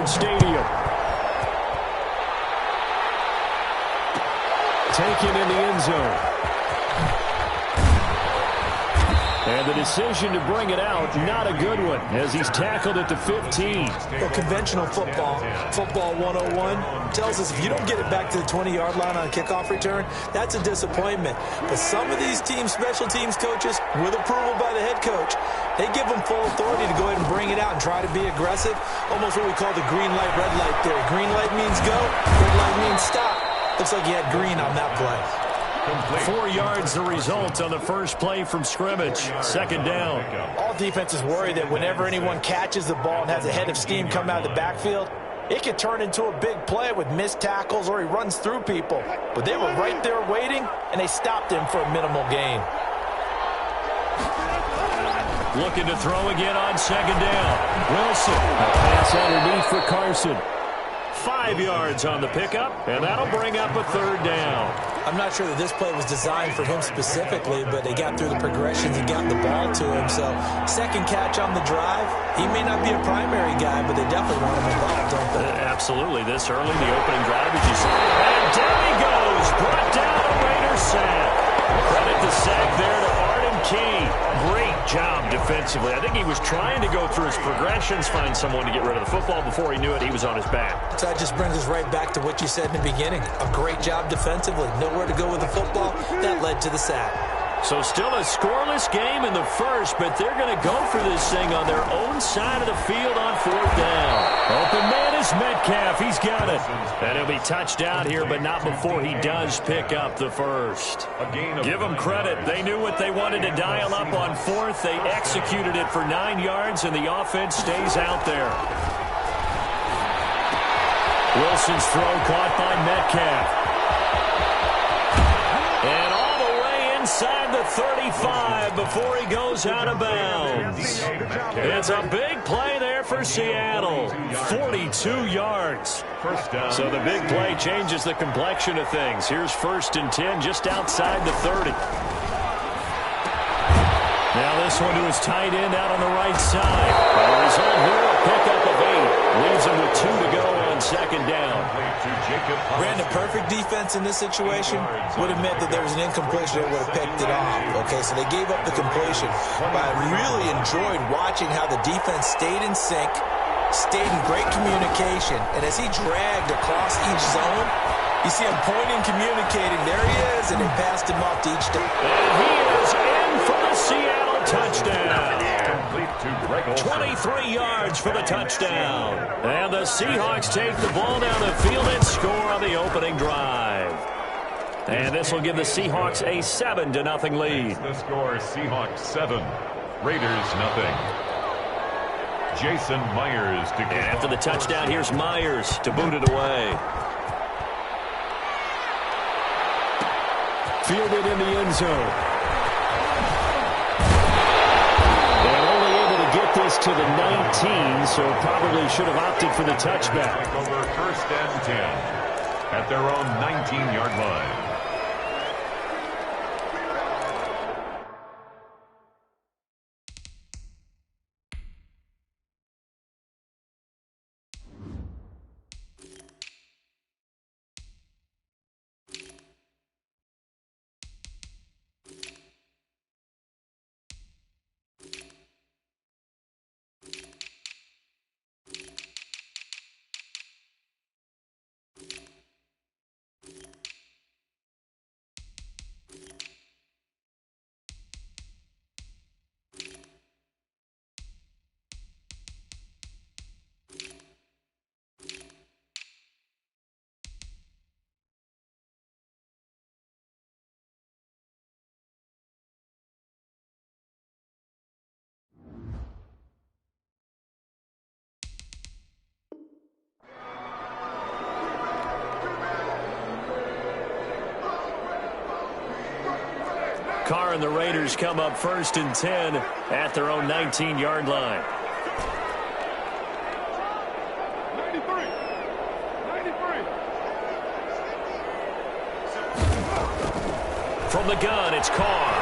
Stadium. Taken in the end zone. And the decision to bring it out, not a good one, as he's tackled at the 15. Well, conventional football 101, tells us if you don't get it back to the 20-yard line on a kickoff return, that's a disappointment. But some of these team special teams coaches, with approval by the head coach, they give them full authority to go ahead and bring it out and try to be aggressive, almost what we call the green light, red light theory. Green light means go, red light means stop. Looks like he had green on that play. 4 yards the result on the first play from scrimmage. Second down. All defenses worry that whenever anyone catches the ball and has a head of steam come out of the backfield, it could turn into a big play with missed tackles or he runs through people. But they were right there waiting, and they stopped him for a minimal gain. Looking to throw again on second down. Wilson. A pass underneath for Carson. 5 yards on the pickup, and that'll bring up a third down. I'm not sure that this play was designed for him specifically, but they got through the progressions and got the ball to him. So second catch on the drive. He may not be a primary guy, but they definitely want him involved, don't they? Absolutely. This early, the opening drive, as you said. And down he goes. Brought down a Raider sack. Credit the sack there to Arden Key. Great job defensively. I think he was trying to go through his progressions, find someone to get rid of the football. Before he knew it, he was on his back. So that just brings us right back to what you said in the beginning. A great job defensively. Nowhere to go with the football. That led to the sack. So still a scoreless game in the first, but they're going to go for this thing on their own side of the field on fourth down. Open man is Metcalf. He's got it. And he'll be touched out here, but not before he does pick up the first. Give them credit. They knew what they wanted to dial up on fourth. They executed it for 9 yards, and the offense stays out there. Wilson's throw caught by Metcalf. And all the way inside the 35 before he goes out of bounds. It's a big play there for Seattle. 42 yards. So the big play changes the complexion of things. Here's 1st and 10 just outside the 30. Now this one to his tight end out on the right side. The result here, a pickup of 8. Leaves him with 2 to go on second down. Brandon, perfect defense in this situation would have meant that there was an incompletion that would have picked it off. Okay, so they gave up the completion. But I really enjoyed watching how the defense stayed in sync, stayed in great communication, and as he dragged across each zone, you see him pointing, communicating. There he is, and they passed him off to each down. And he is in for the Seattle touchdown. 23 yards for the touchdown. And the Seahawks take the ball down the field and score on the opening drive. And this will give the Seahawks a 7-0 lead. The score, Seahawks 7, Raiders 0. Jason Myers to get. After the touchdown, here's Myers to boot it away. Fielded in the end zone. And only able to get this to the 19, so probably should have opted for the touchback. Over 1st and 10 at their own 19-yard line. Carr and the Raiders come up 1st and 10 at their own 19-yard line. 93. From the gun, it's Carr.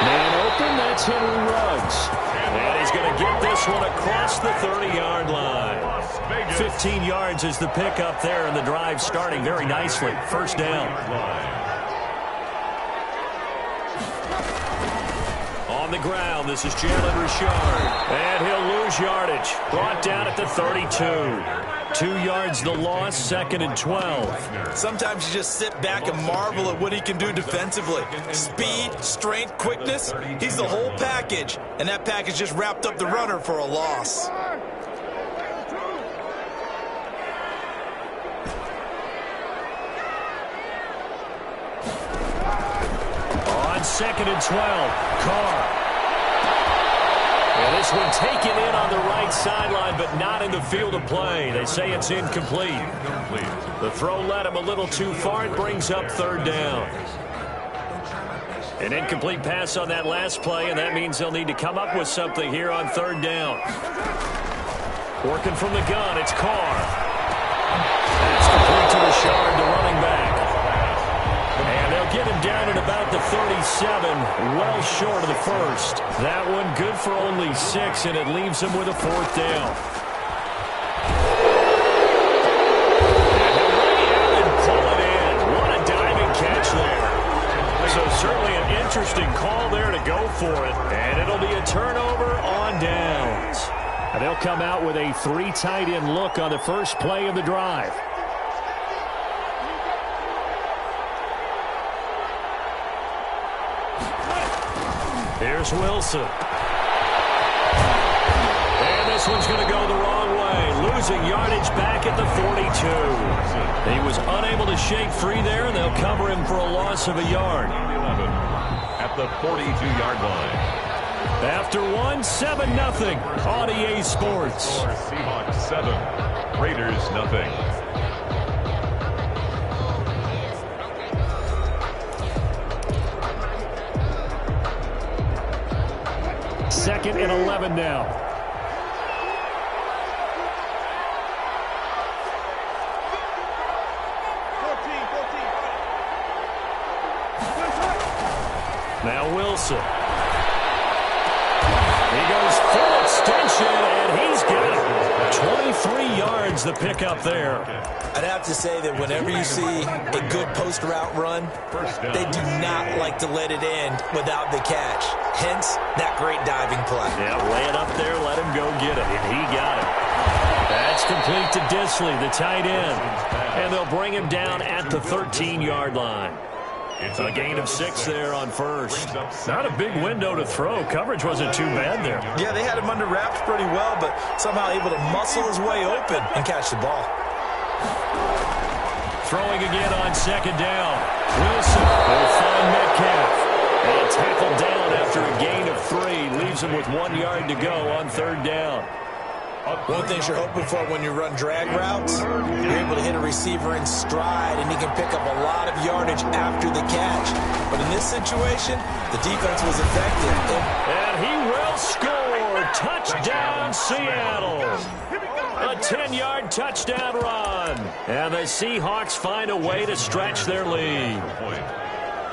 Man open, that's Henry Ruggs. And he's going to get this one across the 30-yard line. 15 yards is the pickup there, and the drive starting very nicely. First down. On the ground, this is Jalen Richard. And he'll lose yardage. Brought down at the 32. 2 yards the loss, 2nd and 12. Sometimes you just sit back and marvel at what he can do defensively. Speed, strength, quickness, he's the whole package. And that package just wrapped up the runner for a loss. On 2nd and 12, Carr. And this one taken in on the right sideline, but not in the field of play. They say it's incomplete. The throw led him a little too far. It brings up 3rd down. An incomplete pass on that last play, and that means they'll need to come up with something here on 3rd down. Working from the gun, it's Carr. It's complete to Richard, the running back. And they'll get him down at about the 37, well short of the first. That one good for only 6, and it leaves him with a 4th down. And he'll bring it out and pull it in. What a diving catch there. So certainly an interesting call there to go for it. And it'll be a turnover on downs. And they'll come out with a 3 tight end look on the first play of the drive. Here's Wilson. And this one's going to go the wrong way. Losing yardage back at the 42. He was unable to shake free there, and they'll cover him for a loss of a yard. 11 at the 42-yard line. After 7-0 on EA Sports. Seahawks 7, Raiders 0. 2nd and 11 now. Now Wilson. He goes full extension, and he's got it. 23 yards the pickup there. I'd have to say that whenever you see a good post route run, they do not like to let it end without the catch. Hence, that great diving play. Yeah, lay it up there, let him go get it, and he got it. That's complete to Disley, the tight end. And they'll bring him down at the 13-yard line. It's a gain of 6 there on first. Not a big window to throw. Coverage wasn't too bad there. Yeah, they had him under wraps pretty well, but somehow able to muscle his way open and catch the ball. Throwing again on 2nd down. Wilson will find Metcalf. And tackled down after a gain of 3. Leaves him with 1 yard to go on 3rd down. One thing you're hoping for when you run drag routes, you're able to hit a receiver in stride, and he can pick up a lot of yardage after the catch. But in this situation, the defense was effective. And he will score. Touchdown, Seattle. A 10-yard touchdown run. And the Seahawks find a way to stretch their lead.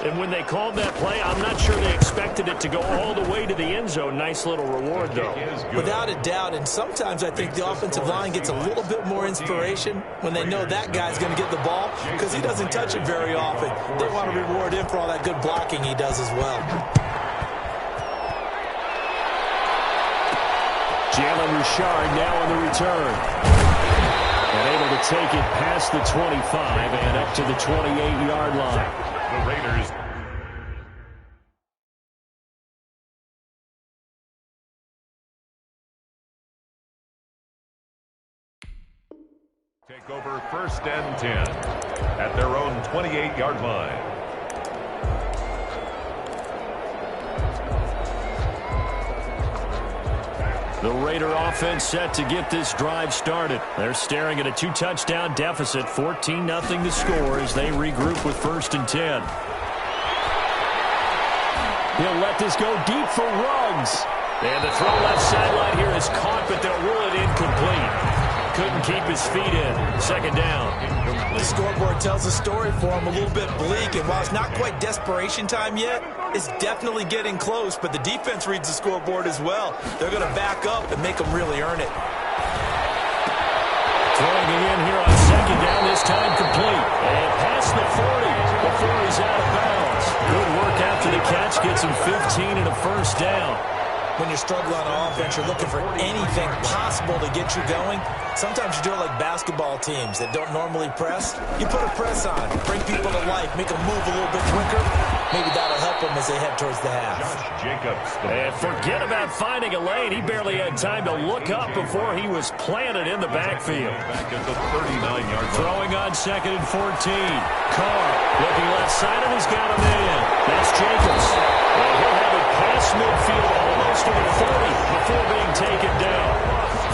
And when they called that play, I'm not sure they expected it to go all the way to the end zone. Nice little reward, though. Without a doubt, and sometimes I think the offensive line gets a little bit more inspiration when they know that guy's going to get the ball because he doesn't touch it very often. They want to reward him for all that good blocking he does as well. Jalen Richard now on the return. And able to take it past the 25 and up to the 28-yard line. The Raiders. Take over 1st and 10 at their own 28-yard line. The Raider offense set to get this drive started. They're staring at a 2-touchdown deficit, 14-0 to score as they regroup with 1st and 10. He'll let this go deep for Ruggs. And the throw left sideline here is caught, but they'll rule it incomplete. Couldn't keep his feet in. 2nd down. The scoreboard tells a story for him, a little bit bleak, and while it's not quite desperation time yet, is definitely getting close, but the defense reads the scoreboard as well. They're going to back up and make them really earn it. Throwing it in here on second down, this time complete. And past the 40 before he's out of bounds. Good work after the catch, gets him 15 and a first down. When you're struggling on offense, you're looking for anything possible to get you going. Sometimes you do it like basketball teams that don't normally press. You put a press on, bring people to life, make them move a little bit quicker. Maybe that'll help them as they head towards the half. And forget about finding a lane. He barely had time to look up before he was planted in the backfield. Back at the 39-yard line. Throwing on 2nd and 14. Carr looking left side, and he's got him in. That's Jacobs. And he'll have it past midfield almost to the 40 before being taken down.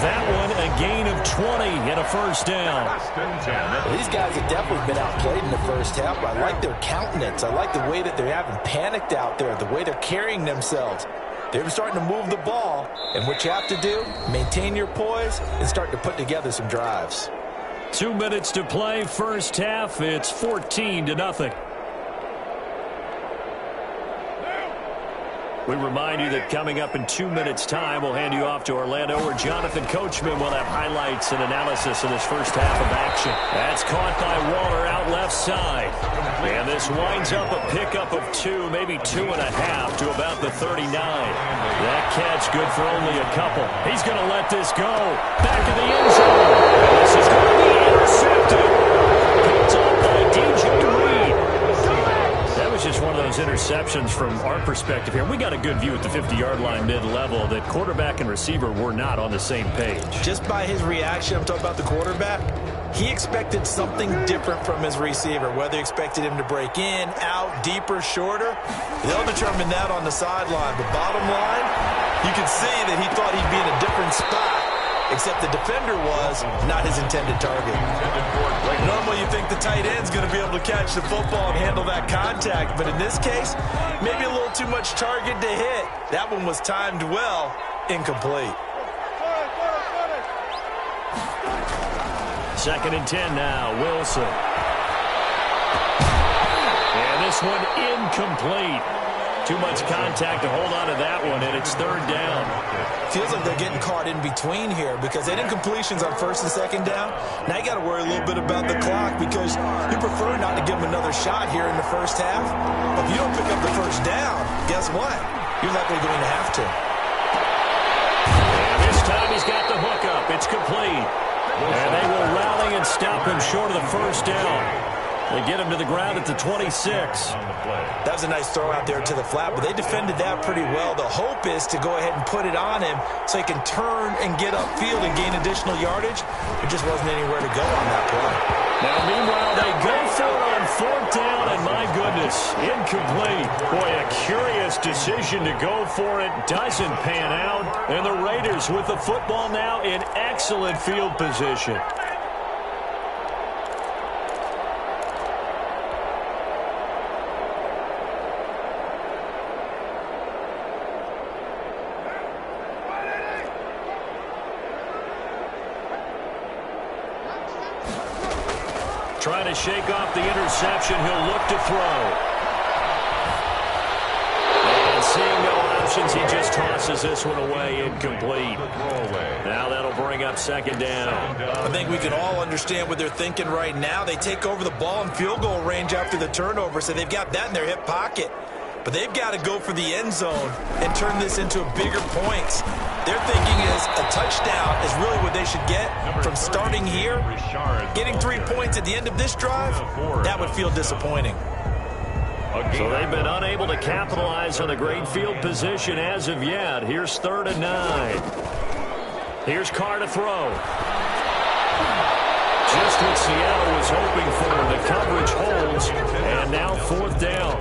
That one, a gain of 20 and a first down. These guys have definitely been outplayed in the first half. I like their countenance. I like the way that they haven't panicked out there, the way they're carrying themselves. They're starting to move the ball, and what you have to do, maintain your poise and start to put together some drives. 2 minutes to play, first half. It's 14-0. We remind you that coming up in 2 minutes' time, we'll hand you off to Orlando, where Jonathan Coachman will have highlights and analysis of this first half of action. That's caught by Waller out left side. And this winds up a pickup of 2, maybe 2.5 to about the 39. That catch good for only a couple. He's going to let this go. Back in the end zone. This is going to be intercepted. Picked up by DJ Reed. That was just one of those interceptions from our perspective here. We got a good view at the 50-yard line mid-level that quarterback and receiver were not on the same page. Just by his reaction, I'm talking about the quarterback, he expected something different from his receiver, whether he expected him to break in, out, deeper, shorter. They'll determine that on the sideline. But bottom line, you can see that he thought he'd be in a different spot, except the defender was not his intended target. Normally you think the tight end's going to be able to catch the football and handle that contact, but in this case, maybe a little too much target to hit. That one was timed well, incomplete. 2nd and 10 now, Wilson. And this one incomplete. Too much contact to hold on to that one, and it's 3rd down. Feels like they're getting caught in between here because they did incompletions on 1st and 2nd down. Now you got to worry a little bit about the clock because you prefer not to give them another shot here in the first half. But if you don't pick up the first down, guess what? You're likely going to have to. And this time he's got the hook up. It's complete. And they will rally and stop him short of the first down. They get him to the ground at the 26. That was a nice throw out there to the flat, but they defended that pretty well. The hope is to go ahead and put it on him so he can turn and get upfield and gain additional yardage. There just wasn't anywhere to go on that play. Now, meanwhile, they go for it on 4th down, and my goodness, incomplete. Boy, a curious decision to go for it. Doesn't pan out, and the Raiders with the football now in excellent field position. Trying to shake off the interception. He'll look to throw. And seeing no options, he just tosses this one away, incomplete. Now that'll bring up 2nd down. I think we can all understand what they're thinking right now. They take over the ball in field goal range after the turnover, so they've got that in their hip pocket. But they've got to go for the end zone and turn this into bigger points. Their thinking is a touchdown is really what they should get from starting here. Getting 3 points at the end of this drive, that would feel disappointing. So they've been unable to capitalize on the great field position as of yet. Here's 3rd and 9. Here's Carr to throw. Just what Seattle was hoping for. The coverage holds, and now 4th down.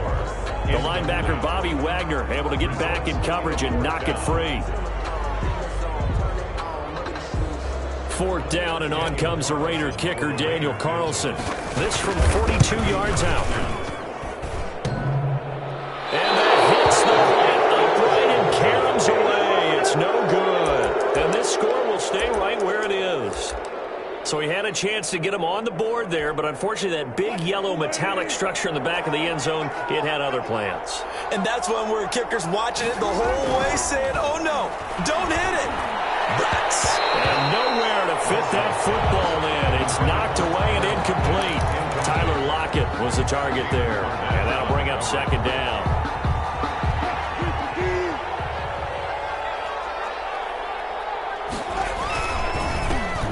The linebacker, Bobby Wagner, able to get back in coverage and knock it free. 4th down, and on comes the Raider kicker, Daniel Carlson. This from 42 yards out. And that hits the right upright and caroms away. It's no good. And this score will stay right where it is. So he had a chance to get him on the board there, but unfortunately that big yellow metallic structure in the back of the end zone, it had other plans. And that's when we're kickers watching it the whole way saying, oh no, don't hit it. And nowhere to fit that football in. It's knocked away and incomplete. Tyler Lockett was the target there. And that'll bring up second down.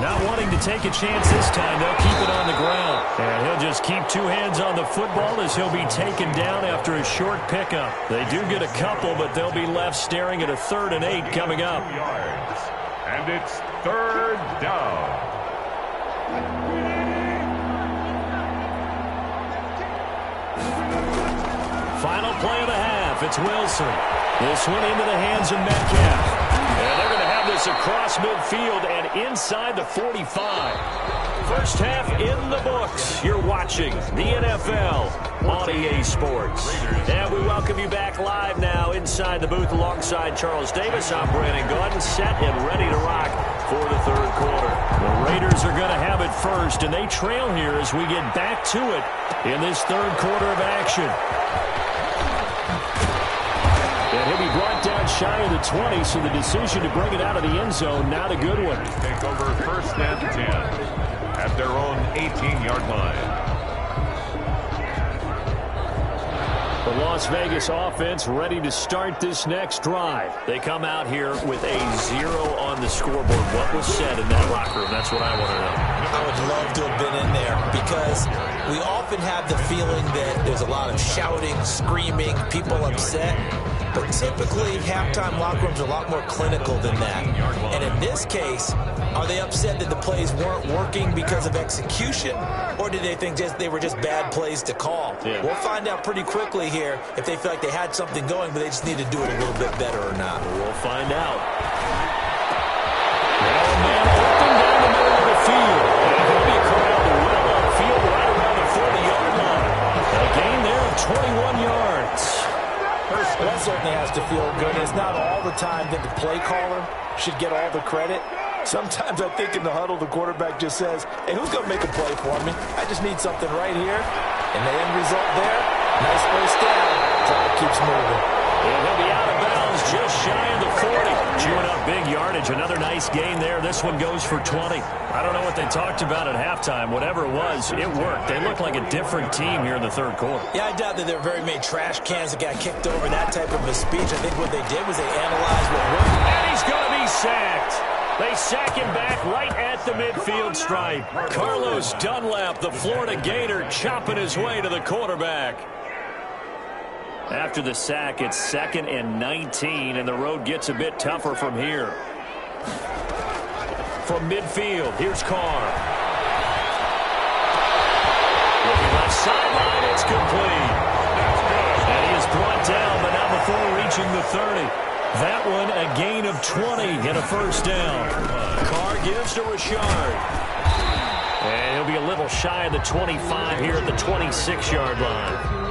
Not wanting to take a chance this time, they'll keep it on the ground. And he'll just keep two hands on the football as he'll be taken down after a short pickup. They do get a couple, but they'll be left staring at a 3rd and 8 coming up. And it's 3rd down. Final play of the half. It's Wilson. This one into the hands of Metcalf. And they're going to have this across midfield and inside the 45. First half in the books. You're watching the NFL on EA Sports. And we welcome you back live now inside the booth alongside Charles Davis. I'm Brandon Gaudin, set and ready to rock for the 3rd quarter. The Raiders are going to have it first, and they trail here as we get back to it in this 3rd quarter of action. And he'll be brought down shy of the 20, so the decision to bring it out of the end zone, not a good one. Take over 1st and 10 at their own 18-yard line. The Las Vegas offense ready to start this next drive. They come out here with a 0 on the scoreboard. What was said in that locker room? That's what I want to know. I would love to have been in there because we often have the feeling that there's a lot of shouting, screaming, people upset. But typically, halftime locker rooms are a lot more clinical than that. And in this case, are they upset that the plays weren't working because of execution? Or did they think they were just bad plays to call? Yeah. We'll find out pretty quickly here if they feel like they had something going, but they just need to do it a little bit better or not. We'll find out. Oh, man, open down the middle of the field. And he'll be corralled well upfield right around the 40-yard line. A gain there of 21 yards. Well, that certainly has to feel good. It's not all the time that the play caller should get all the credit. Sometimes I think in the huddle, the quarterback just says, hey, who's going to make a play for me? I just need something right here. And the end result there, nice first down. Clock keeps moving. And he'll be out of bounds just shy of the 40. Chewing up big yardage. Another nice gain there. This one goes for 20. I don't know what they talked about at halftime. Whatever it was, it worked. They look like a different team here in the 3rd quarter. Yeah, I doubt that there were very many trash cans that got kicked over, that type of a speech. I think what they did was they analyzed what worked. And he's going to be sacked. They sack him back right at the midfield stripe. Carlos Dunlap, the Florida Gator, chopping his way to the quarterback. After the sack, it's 2nd and 19, and the road gets a bit tougher from here. From midfield, here's Carr. Looking left sideline, it's complete. And he is brought down, but not before reaching the 30. That one, a gain of 20 and a first down. Carr gives to Rashard. And he'll be a little shy of the 25 here at the 26-yard line.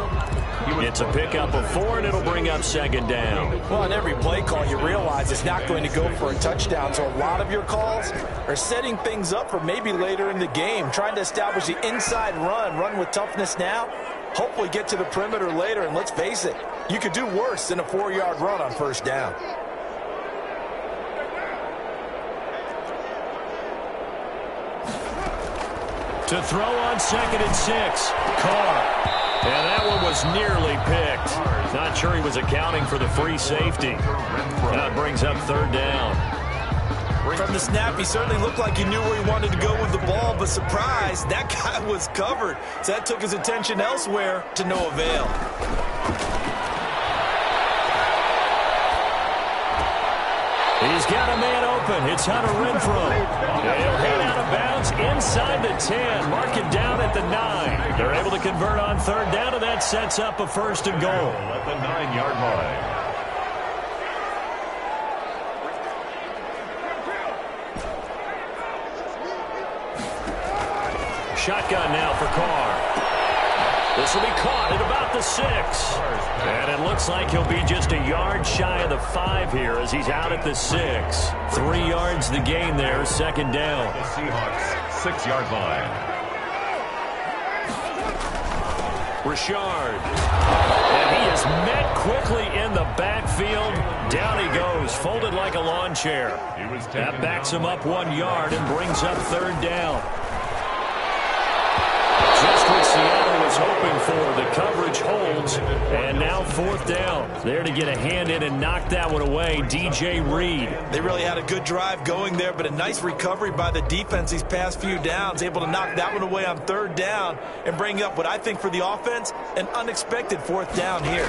It's a pickup of 4, and it'll bring up 2nd down. Well, on every play call, you realize it's not going to go for a touchdown. So a lot of your calls are setting things up for maybe later in the game, trying to establish the inside run with toughness now, hopefully get to the perimeter later. And let's face it, you could do worse than a 4-yard run on first down. To throw on 2nd and 6, Carr. And that one was nearly picked. Not sure he was accounting for the free safety. That brings up 3rd down. From the snap, he certainly looked like he knew where he wanted to go with the ball, but surprise, that guy was covered. So that took his attention elsewhere to no avail. He's got a man open. It's Hunter Renfrow. He'll head out of bounds inside the 10. Mark it down at the 9. They're able to convert on 3rd down, and that sets up a 1st and goal. At the 9-yard line. Shotgun now for Carr. This will be caught at about the 6. And it looks like he'll be just a yard shy of the 5 here as he's out at the 6. 3 yards the gain there, second down. The Seahawks 6-yard line. Richard. And he is met quickly in the backfield. Down he goes, folded like a lawn chair. That backs him up 1 yard and brings up third down. Just what Seattle was hoping for. The coverage holds, and now fourth down. There to get a hand in and knock that one away, DJ Reed. They really had a good drive going there, but a nice recovery by the defense these past few downs, able to knock that one away on third down and bring up what I think for the offense, an unexpected fourth down here.